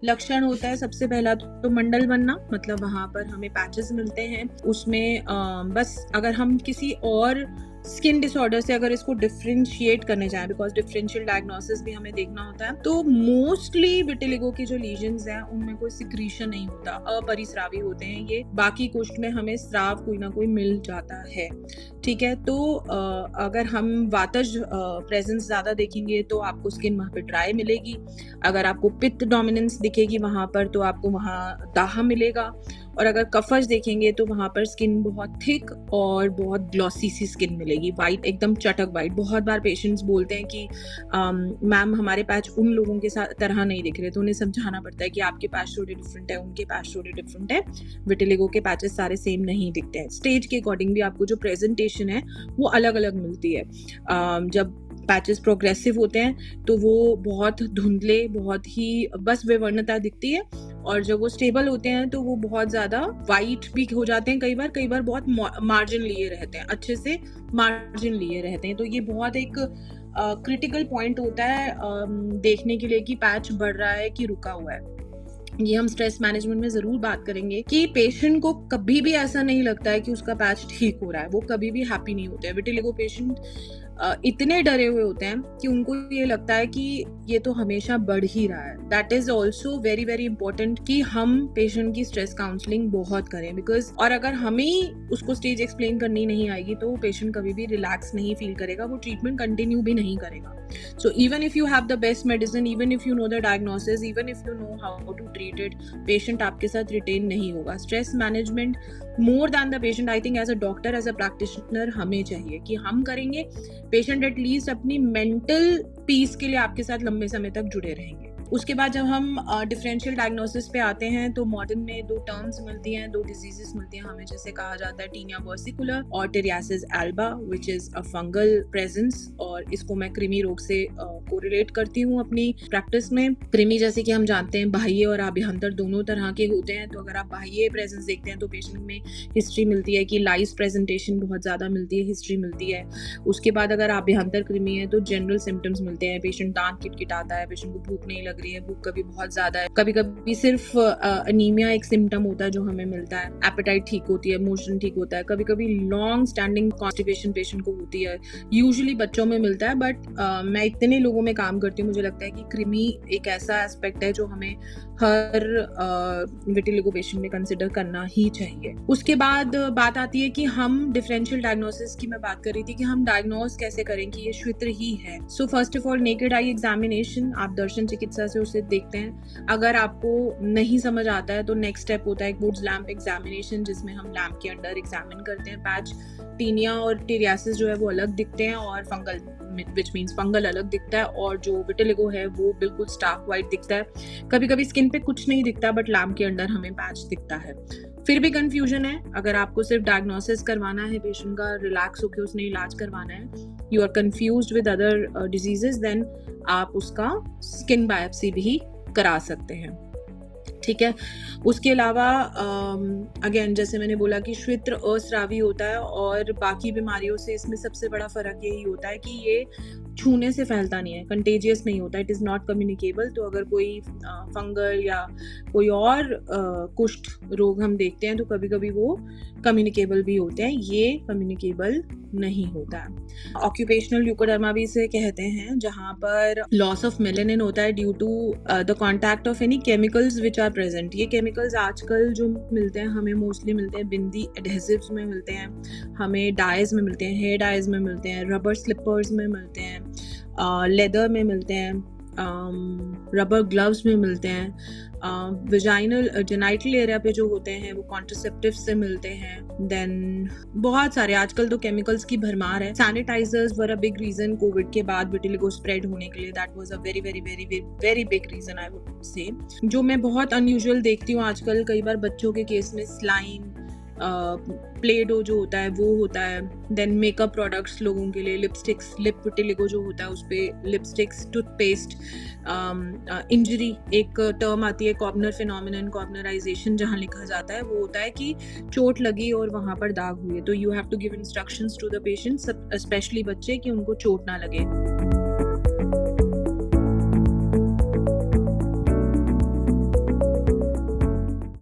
लक्षण होता है सबसे पहला तो मंडल बनना, मतलब वहाँ पर हमें पैचेस मिलते हैं। उसमें बस अगर हम किसी और स्किन डिसऑर्डर से अगर इसको डिफरेंशिएट करने जाएं, बिकॉज डिफरेंशियल डायग्नोसिस भी हमें देखना होता है, तो मोस्टली विटिलिगो की जो लीजन्स हैं उनमें कोई सिक्रीशन नहीं होता, अपरिस्रावी होते हैं ये। बाकी कुष्ठ में हमें स्राव कोई ना कोई मिल जाता है। ठीक है, तो अगर हम वातज प्रेजेंस ज्यादा देखेंगे तो आपको स्किन वहाँ पे ड्राई मिलेगी। अगर आपको पित्त डोमिनेंस दिखेगी वहाँ पर तो आपको वहाँ दाह मिलेगा। और अगर कफज देखेंगे तो वहाँ पर स्किन बहुत थिक और बहुत ग्लॉसी सी स्किन मिलेगी, वाइट, एकदम चटक वाइट। बहुत बार पेशेंट्स बोलते हैं कि मैम हमारे पैच उन लोगों के साथ तरह नहीं दिख रहे, तो उन्हें समझाना पड़ता है कि आपके पैच थोड़े डिफरेंट है, उनके पैच थोड़े डिफरेंट है। विटिलिगो के पैचेस सारे सेम नहीं दिखते हैं। स्टेज के अकॉर्डिंग भी आपको जो प्रेजेंटेशन है वो अलग अलग मिलती है। जब पैचेस प्रोग्रेसिव होते हैं तो वो बहुत धुंधले, बहुत ही बस विवर्णता दिखती है, और जब वो स्टेबल होते हैं तो वो बहुत ज्यादा वाइट भी हो जाते हैं, कई बार बहुत मार्जिन लिए रहते हैं, अच्छे से मार्जिन लिए रहते हैं। तो ये बहुत एक क्रिटिकल पॉइंट होता है देखने के लिए कि पैच बढ़ रहा है कि रुका हुआ है। ये हम स्ट्रेस मैनेजमेंट में जरूर बात करेंगे कि पेशेंट को कभी भी ऐसा नहीं लगता है कि उसका पैच ठीक हो रहा है, वो कभी भी हैप्पी नहीं होते हैं। विटिलिगो पेशेंट इतने डरे हुए होते हैं कि उनको ये लगता है कि ये तो हमेशा बढ़ ही रहा है। That is also very very important कि हम पेशेंट की स्ट्रेस काउंसलिंग बहुत करें, बिकॉज और अगर हमें उसको स्टेज एक्सप्लेन करनी नहीं आएगी तो पेशेंट कभी भी रिलैक्स नहीं फील करेगा, वो ट्रीटमेंट कंटिन्यू भी नहीं करेगा। So even if you have the best medicine, even if you know the diagnosis, even if you know how to treat it, patient आपके साथ रिटेन नहीं होगा। Stress management more than the patient, I think as a doctor, as a practitioner हमें चाहिए कि हम करेंगे, patient at least अपनी मेंटल पीस के लिए आपके साथ लंबे समय तक जुड़े रहेंगे। उसके बाद जब हम डिफरेंशियल डायग्नोसिस पे आते हैं तो मॉडर्न में दो टर्म्स मिलती हैं, दो डिजीजेस मिलती हैं हमें, जैसे कहा जाता है टीनिया वर्सिकुलर और pityriasis alba, which is a fungal presence, और इसको मैं कृमि रोग से कोरिलेट करती हूँ अपनी प्रैक्टिस में। कृमि जैसे कि हम जानते हैं बाह्य और आभ्यंतर दोनों तरह के होते हैं, तो अगर आप बाह्य प्रेजेंस देखते हैं तो पेशेंट में हिस्ट्री मिलती है कि लाइस प्रेजेंटेशन बहुत ज्यादा मिलती है, हिस्ट्री मिलती है। उसके बाद अगर आभ्यंतर कृमि है तो जनरल सिम्टम्स मिलते हैं, पेशेंट दांत किटकिटाता है, पेशेंट को भूख नहीं लग रही है, भूख कभी बहुत ज्यादा है, कभी कभी सिर्फ अनीमिया एक सिम्टम होता है जो हमें मिलता है, एपेटाइट ठीक होती है, मोशन ठीक होता है, कभी कभी लॉन्ग स्टैंडिंग कॉन्स्टिपेशन पेशेंट को होती है, यूजुअली बच्चों में मिलता है। बट मैं इतने लोगों में काम करती हूँ, मुझे लगता है कि कृमि एक ऐसा एस्पेक्ट है जो हमें हर विटिलिगो पेशेंट में कंसिडर करना ही चाहिए। उसके बाद बात आती है कि हम डिफरेंशियल डायग्नोसिस की मैं बात कर रही थी कि हम डायग्नोस कैसे करें कि ये श्वित्र ही है। So first of all naked eye examination, आप दर्शन चिकित्सा से उसे देखते हैं। अगर आपको नहीं समझ आता है तो नेक्स्ट स्टेप होता है एक वुड्स लैम्प एग्जामिनेशन, जिसमें हम लैम्प के अंडर एग्जामिन करते हैं पैच। टीनिया और टेरियासिस जो है वो अलग दिखते हैं और फंगल, विच मीन्स फंगल अलग दिखता है, और जो विटिलिगो है वो बिल्कुल स्टार्क वाइट दिखता है। कभी कभी स्किन पे कुछ नहीं दिखता बट लैम्प के अंडर हमें पैच दिखता है। फिर भी कंफ्यूजन है, अगर आपको सिर्फ डायग्नोसिस करवाना है, पेशेंट का रिलैक्स होकर उसने इलाज करवाना है, you are confused with other diseases, देन आप उसका स्किन बायोप्सी भी करा सकते हैं। ठीक है, उसके अलावा अगेन जैसे मैंने बोला कि श्वित्र अस्रावी होता है, और बाकी बीमारियों से इसमें सबसे बड़ा फर्क यही होता है कि ये छूने से फैलता नहीं है, कंटेजियस नहीं होता, इट इज़ नॉट कम्युनिकेबल। तो अगर कोई फंगल या कोई और कुष्ठ रोग हम देखते हैं तो कभी कभी वो कम्युनिकेबल भी होते हैं, ये कम्युनिकेबल नहीं होता है। ऑक्यूपेशनल ल्यूकोडर्मा भी इसे कहते हैं, जहाँ पर लॉस ऑफ मेलेनिन होता है due to the contact of any chemicals which are present. ये केमिकल्स आजकल जो मिलते हैं हमें मोस्टली मिलते हैं बिंदी एडहेसिव्स में मिलते हैं, हमें डाइज में मिलते हैं, हेयर डाइज में मिलते हैं, रबर स्लिपर्स में मिलते हैं, लेदर में मिलते हैं, रबर ग्लव्स में मिलते हैं, विजाइनल जेनाइटल एरिया पे जो होते हैं वो कॉन्ट्रासेप्टिव से मिलते हैं। देन बहुत सारे आजकल तो केमिकल्स की भरमार है। Sanitizers were a big reason COVID के बाद विटिलिगो स्प्रेड होने के लिए, that was a very very very very big reason I would say. जो मैं बहुत अनयूजुअल देखती हूँ आजकल, कई बार बच्चों के केस में स्लाइम, प्ले डो जो होता है वो होता है। देन मेकअप प्रोडक्ट्स लोगों के लिए, लिपस्टिक्स, लिप विटिलिगो जो होता है उस पर लिपस्टिक्स, टूथपेस्ट, इंजरी, एक टर्म आती है कॉर्नर फिनोमिनन, कॉर्नराइजेशन, जहाँ लिखा जाता है वो होता है कि चोट लगी और वहाँ पर दाग हुए, तो you have to give instructions to the patient, specially बच्चे, कि उनको चोट ना लगे।